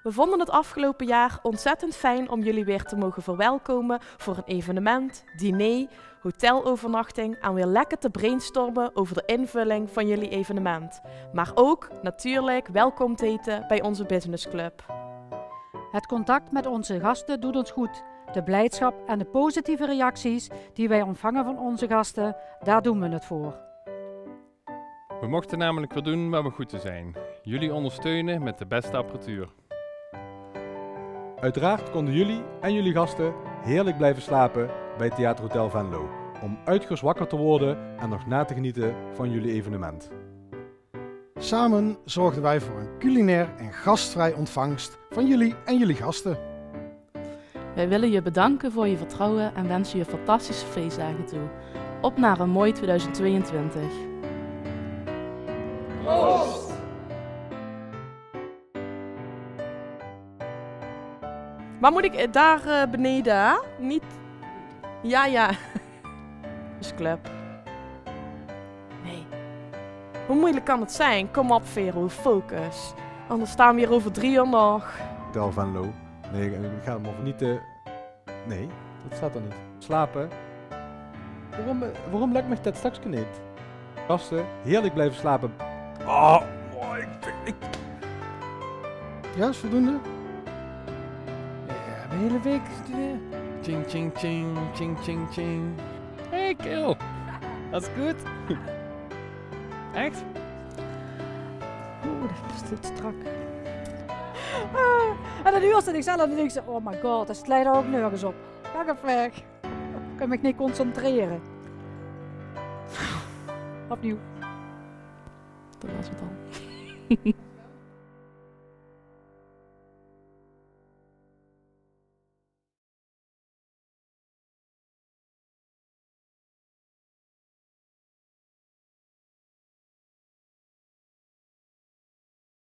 We vonden het afgelopen jaar ontzettend fijn om jullie weer te mogen verwelkomen voor een evenement, diner, hotelovernachting en weer lekker te brainstormen over de invulling van jullie evenement. Maar ook natuurlijk welkom te heten bij onze businessclub. Het contact met onze gasten doet ons goed. De blijdschap en de positieve reacties die wij ontvangen van onze gasten, daar doen we het voor. We mochten namelijk weer doen waar we goed te zijn. Jullie ondersteunen met de beste apparatuur. Uiteraard konden jullie en jullie gasten heerlijk blijven slapen bij Theaterhotel Venlo. Om uitgerust wakker te worden en nog na te genieten van jullie evenement. Samen zorgden wij voor een culinair en gastvrij ontvangst van jullie en jullie gasten. Wij willen je bedanken voor je vertrouwen en wensen je fantastische feestdagen toe. Op naar een mooi 2022. Proost! Maar moet ik daar beneden, hè? Niet... Ja. Dus club. Nee. Hoe moeilijk kan het zijn? Kom op, Vero, focus. Anders staan we hier over 3 uur nog. Hotel Venlo. Nee, ik ga hem of niet... Nee, dat staat er niet. Slapen. Waarom lukt me dat straks niet? Gasten, heerlijk blijven slapen. Ja, is voldoende? Ja, de hele week. Ching, ching, ching, ching, ching, ching. Hey, kill. Dat is goed. Echt? Oeh, dat is strak. En dan nu als ik zelf en denk ik, oh my god, dat slijt er ook nergens op. Ga even weg. Ik kan me niet concentreren. Opnieuw. Dat was het al.